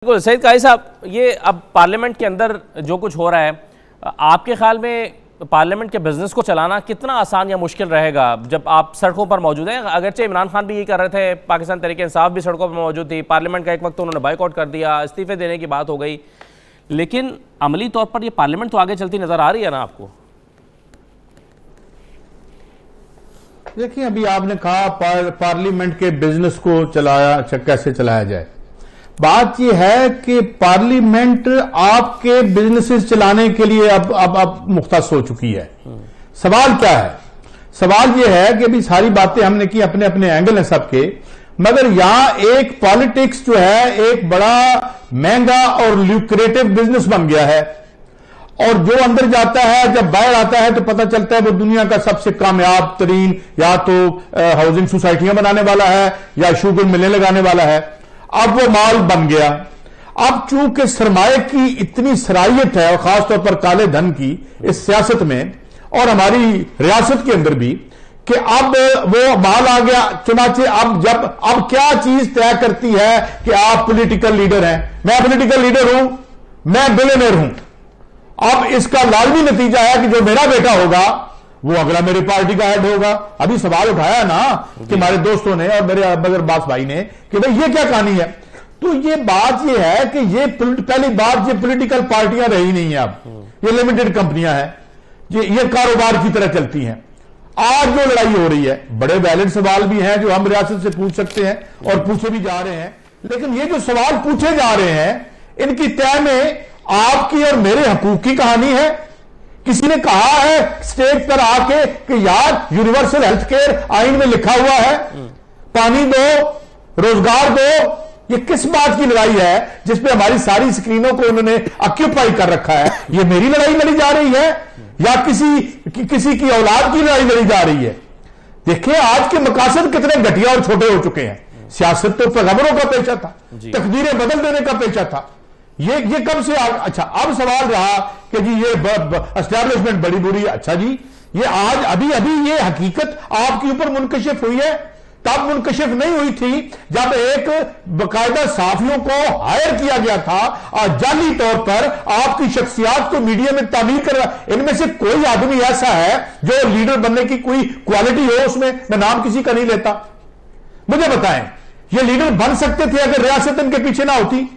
बिल्कुल सईद काजी साहब, ये अब पार्लियामेंट के अंदर जो कुछ हो रहा है, आपके ख्याल में पार्लियामेंट के बिजनेस को चलाना कितना आसान या मुश्किल रहेगा जब आप सड़कों पर मौजूद हैं? अगरचे इमरान खान भी ये कर रहे थे, पाकिस्तान तहरीक-ए-इंसाफ भी सड़कों पर मौजूद थी, पार्लियामेंट का एक वक्त तो उन्होंने बाइकआउट कर दिया, इस्तीफे देने की बात हो गई, लेकिन अमली तौर पर ये पार्लियामेंट तो आगे चलती नजर आ रही है ना आपको? देखिए, अभी आपने कहा पार्लियामेंट के बिजनेस को कैसे चलाया जाए। बात यह है कि पार्लियामेंट आपके बिजनेसेस चलाने के लिए अब मुख्तस हो चुकी है। सवाल क्या है? सवाल यह है कि अभी सारी बातें हमने की, अपने अपने एंगल हैं सबके, मगर यहां एक पॉलिटिक्स जो है एक बड़ा महंगा और ल्यूक्रेटिव बिजनेस बन गया है, और जो अंदर जाता है जब बाहर आता है तो पता चलता है वो दुनिया का सबसे कामयाब तरीन या तो हाउसिंग सोसाइटियां बनाने वाला है या शुगर मिलें लगाने वाला है। अब वो माल बन गया। अब चूंकि सरमाए की इतनी सराहियत है, और खासतौर पर काले धन की इस सियासत में और हमारी रियासत के अंदर भी, कि अब वो माल आ गया। चुनाचे अब क्या चीज तय करती है कि आप पॉलिटिकल लीडर हैं? मैं पॉलिटिकल लीडर हूं, मैं बिलियनेयर हूं। अब इसका लाजमी नतीजा है कि जो मेरा बेटा होगा वो अगला मेरी पार्टी का हेड होगा। अभी सवाल उठाया ना कि हमारे दोस्तों ने और मेरे अब्बास भाई ने कि भाई ये क्या कहानी है। तो ये बात ये है कि ये पहली बात, ये पॉलिटिकल पार्टियां रही नहीं है, अब ये लिमिटेड कंपनियां हैं, ये कारोबार की तरह चलती हैं। आज जो लड़ाई हो रही है, बड़े वैलिड सवाल भी हैं जो हम रियासत से पूछ सकते हैं और पूछे भी जा रहे हैं, लेकिन ये जो सवाल पूछे जा रहे हैं इनकी तय में आपकी और मेरे हकूक की कहानी है। किसी ने कहा है स्टेज पर आके कि यार यूनिवर्सल हेल्थ केयर आइन में लिखा हुआ है, पानी दो, रोजगार दो। ये किस बात की लड़ाई है जिसपे हमारी सारी स्क्रीनों को उन्होंने ऑक्यूपाई कर रखा है? ये मेरी लड़ाई लड़ी जा रही है या किसी की औलाद की लड़ाई लड़ी जा रही है? देखिए, आज के मकासद कितने घटिया और छोटे हो चुके हैं। सियासत तो पैगंबरों का पेशा था, तकदीरें बदल देने का पेशा था। ये कब से अच्छा, अब सवाल रहा कि जी ये एस्टैब्लिशमेंट बड़ी बुरी है। अच्छा जी, ये आज अभी ये हकीकत आपके ऊपर मुनकशिफ हुई है, तब मुनकशिफ नहीं हुई थी जब एक बाकायदा साफियों को हायर किया गया था और जाली तौर पर आपकी शख्सियात को मीडिया में तामीर कर रहा। इनमें से कोई आदमी ऐसा है जो लीडर बनने की कोई क्वालिटी हो उसमें? मैं नाम किसी का नहीं लेता, मुझे बताएं ये लीडर बन सकते थे अगर रियासत इनके पीछे ना होती?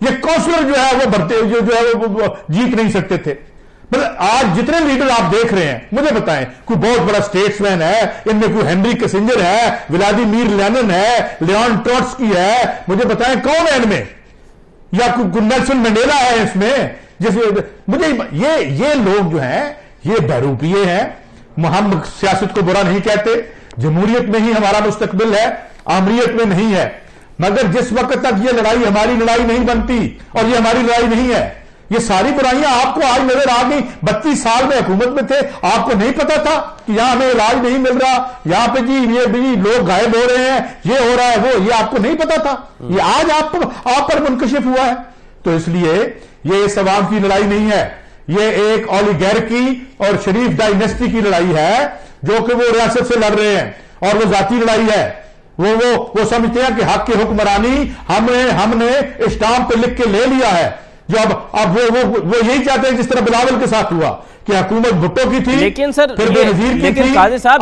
ये काउंसलर जो है वो भरते जो है वो जीत नहीं सकते थे। मतलब आज जितने लीडर आप देख रहे हैं, मुझे बताएं कोई बहुत बड़ा स्टेट्समैन है इनमें? कोई हेनरी किसिंजर है, व्लादिमीर लेनिन है, लियोन ट्रोट्स्की है, मुझे बताएं कौन है इनमें? या कोई नेल्सन मंडेला है इसमें? जैसे मुझे ये लोग जो हैं ये बहरूपिये हैं। हम सियासत को बुरा नहीं कहते, जमहूरियत में ही हमारा मुस्तकबिल है, आमरीत में नहीं है, मगर जिस वक्त तक ये लड़ाई हमारी लड़ाई नहीं बनती और ये हमारी लड़ाई नहीं है, ये सारी बुराइयां आपको आज नजर आ गई। 32 साल में हुकूमत में थे, आपको नहीं पता था कि यहां हमें इलाज नहीं मिल रहा, यहां पे जी ये भी लोग गायब हो रहे हैं, ये हो रहा है वो, ये आपको नहीं पता था। ये आज आप पर मुनकशिफ हुआ है। तो इसलिए ये इस अवाम की लड़ाई नहीं है, ये एक ओलिगार्की और शरीफ डायनेस्टी की लड़ाई है जो कि वो रियासत से लड़ रहे हैं, और वो जाती लड़ाई है। वो समझते हैं कि हक की हुक्मरानी हमने स्टाम्प पे लिख के ले लिया है। जो अब वो यही चाहते हैं जिस तरह बिलावल के साथ हुआ कि हुकूमत भुट्टो की थी, लेकिन सर लेकिन काजी साहब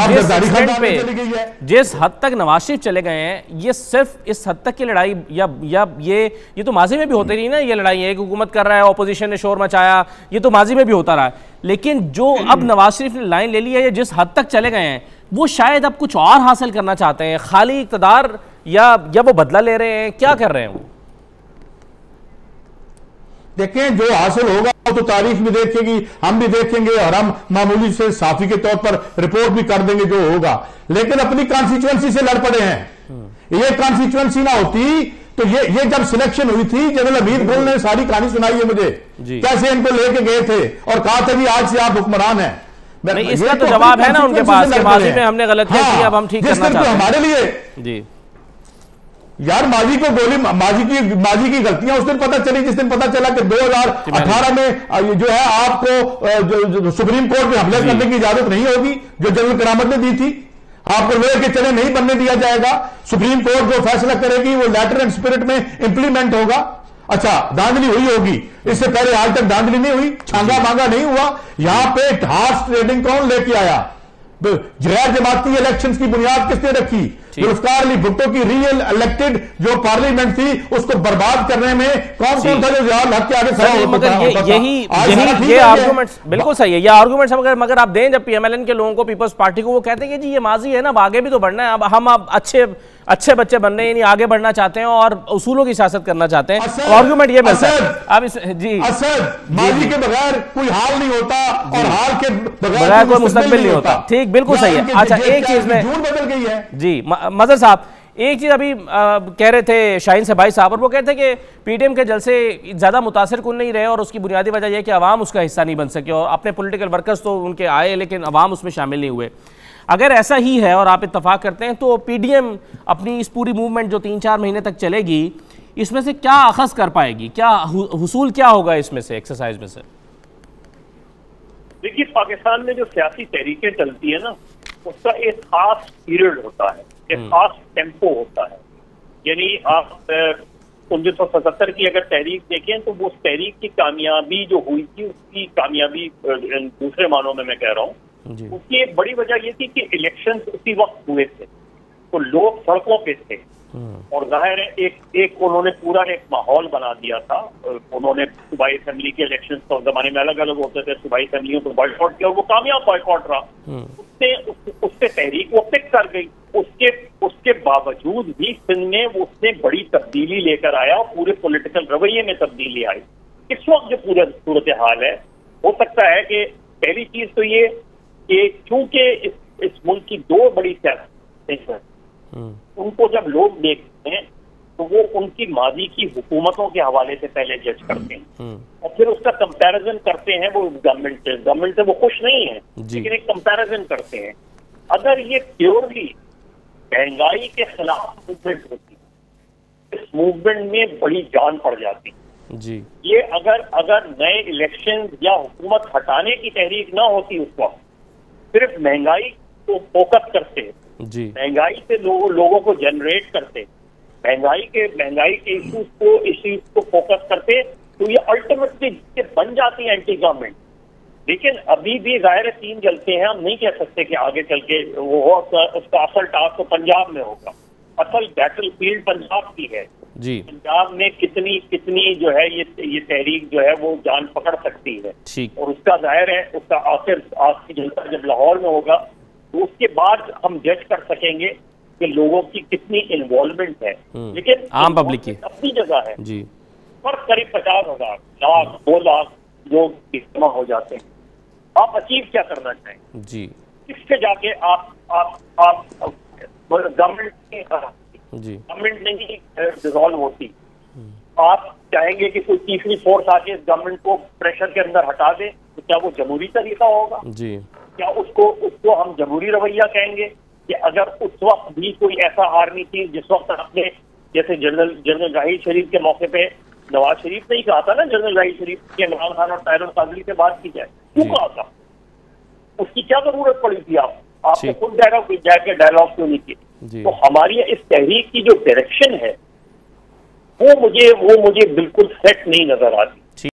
जिस हद तक नवाज शरीफ चले गए हैं, ये सिर्फ इस हद तक की लड़ाई या ये तो माजी में भी होती रही ना। ये लड़ाई एक हुकूमत कर रहा है, ऑपोजिशन ने शोर मचाया, ये तो माजी में भी होता रहा है। लेकिन जो अब नवाज शरीफ ने लाइन ले ली है, जिस हद तक चले गए हैं, वो शायद अब कुछ और हासिल करना चाहते हैं, खाली इक़्तिदार या वो बदला ले रहे हैं, क्या कर रहे हैं वो? देखें, जो हासिल होगा तो तारीख भी देखेगी, हम भी देखेंगे, और हम मामूली से साफी के तौर पर रिपोर्ट भी कर देंगे जो होगा। लेकिन अपनी कॉन्स्टिट्यूएंसी से लड़ पड़े हैं। ये कॉन्स्टिट्यूएंसी ना होती तो ये जब सिलेक्शन हुई थी, जनरल हमीद गुल ने सारी कहानी सुनाई है मुझे, कैसे इनको लेके गए थे और कहा था कि आज से आप हुक्मरान हैं। नहीं, इसका तो जवाब है ना उनके पास कि माजी में हमने गलत किया थी, अब हम ठीक करना चाहते हैं। हमारे लिए जी यार, माजी की गलतियां उस दिन पता चली जिस दिन पता चला कि 2018 में जो है आपको जो सुप्रीम कोर्ट में हमले करने की इजाजत नहीं होगी जो जनरल करामत ने दी थी। आपको लोहे के चने नहीं बनने दिया जाएगा। सुप्रीम कोर्ट जो फैसला करेगी वो लेटर एंड स्पिरिट में इंप्लीमेंट होगा। अच्छा, धांधली हुई होगी, इससे पहले आज तक धांधली नहीं हुई, छांगा मांगा नहीं हुआ। यहां पे हॉर्स ट्रेडिंग कौन लेके आया? गैर जमाती इलेक्शंस की बुनियाद किसने रखी? जुल्फकार अली भुट्टो की रियल इलेक्टेड जो पार्लियामेंट थी उसको बर्बाद करने में कौन कौन था जो जियाउल हक के आगे खड़ा होता था? यही ये आर्गुमेंट्स बिल्कुल सही है। ये आर्गुमेंट्स मगर आप दें जब पीएमएलएन के लोगों को, पीपल्स पार्टी को, वो कहते हैं कि जी ये माजी है ना, अब आगे भी तो बढ़ना है, अब हम अच्छे बच्चे बनने यानी आगे बढ़ना चाहते हैं और उसूलों की सियासत करना चाहते हैं। आर्गुमेंट ये मिलता है अब इस जी माजी के बगैर कोई हाल नहीं होता और हाल के बगैर कोई मुस्तकबिल नहीं होता। ठीक, बिल्कुल सही है। अच्छा, एक चीज में जून बदल गई है जी मजहर साहब, एक चीज अभी कह रहे थे शाहीन से भाई साहब, और वो कहते हैं कि पीडीएम के जलसे ज्यादा मुतासिर कुन नहीं रहे और उसकी बुनियादी वजह यह कि अवाम उसका हिस्सा नहीं बन सके और अपने पॉलिटिकल वर्कर्स तो उनके आए लेकिन अवाम उसमें शामिल नहीं हुए। अगर ऐसा ही है और आप इत्तफाक करते हैं तो पीडीएम अपनी इस पूरी मूवमेंट जो 3-4 महीने तक चलेगी, इसमें से क्या अखज़ कर पाएगी? क्या हुसूल क्या होगा इसमें से, एक्सरसाइज में से? देखिए, पाकिस्तान में जो सियासी तहरीकें चलती है ना, उसका एक खास पीरियड होता है, एक खास टेम्पो होता है। यानी आप 1977 की अगर तहरीक देखें तो वो तहरीक की कामयाबी जो हुई थी, उसकी कामयाबी दूसरे मानों में मैं कह रहा हूँ, उसकी एक बड़ी वजह ये थी कि इलेक्शन उसी वक्त हुए थे तो लोग सड़कों पे थे और जाहिर है एक उन्होंने पूरा एक माहौल बना दिया था। उन्होंने सूबाई असेंबली के इलेक्शन तो जमाने में अलग अलग होते थे, सूबाई असेंबलियों को बॉयकॉट किया और वो कामयाब बॉयकॉट रहा। उससे तहरीक वो पिक कर गई। उसके बावजूद भी सिंध में उसने बड़ी तब्दीली लेकर आया और पूरे पॉलिटिकल रवैये में तब्दीली आई। इस वक्त जो पूरा सूरत हाल है, हो सकता है कि पहली चीज तो ये कि चूंकि इस मुल्क की दो बड़ी सियासतें उनको जब लोग देखते हैं तो वो उनकी माजी की हुकूमतों के हवाले से पहले जज करते हैं और फिर उसका कंपैरिजन करते हैं वो गवर्नमेंट से वो खुश नहीं है लेकिन एक कंपैरिजन करते हैं। अगर ये प्योरली महंगाई के खिलाफ मूवमेंट होती, इस मूवमेंट में बड़ी जान पड़ जाती जी। ये अगर नए इलेक्शन या हुकूमत हटाने की तहरीक ना होती, उस वक्त सिर्फ महंगाई को फोकस करते जी, महंगाई से लोगों को जनरेट करते, महंगाई के इश्यूज को फोकस करते, तो ये अल्टीमेटली बन जाती है एंटी गवर्नमेंट। लेकिन अभी भी जाहिर 3 जलते हैं, हम नहीं कह सकते कि आगे चल के वो हो। उसका असल टास्क तो पंजाब में होगा, असल बैटल फील्ड पंजाब की है जी। पंजाब में कितनी जो है ये तहरीक जो है वो जान पकड़ सकती है ठीक। और उसका जाहिर है उसका आखिरी जलसा जब लाहौर में होगा तो उसके बाद हम जज कर सकेंगे कि लोगों की कितनी इन्वॉल्वमेंट है। लेकिन आम पब्लिक की अपनी जगह है जी। पर करीब 50,000 लाख 2 लाख लोग इस्तेमाल हो जाते हैं। आप अचीव क्या करना चाहें जी? इससे जाके आप गवर्नमेंट नहीं डिसॉल्व होती। आप चाहेंगे कि कोई तीसरी फोर्स आके इस गवर्नमेंट को प्रेशर के अंदर हटा दे, तो क्या वो जमहूरी तरीका होगा जी? क्या उसको हम जमहूरी रवैया कहेंगे? कि अगर उस वक्त भी कोई ऐसा आर्मी चीफ जिस वक्त आपने जैसे जनरल राहील शरीफ के मौके पे नवाज शरीफ ने ही कहा था ना, जनरल राहील शरीफ के इमरान खान और ताहिर कादरी से बात की जाए, क्यों कहा था? उसकी क्या जरूरत पड़ी थी? आपने खुद जाके डायलॉग क्यों नहीं किए? तो हमारी इस तहरीक की जो डायरेक्शन है वो मुझे बिल्कुल सेट नहीं नजर आती।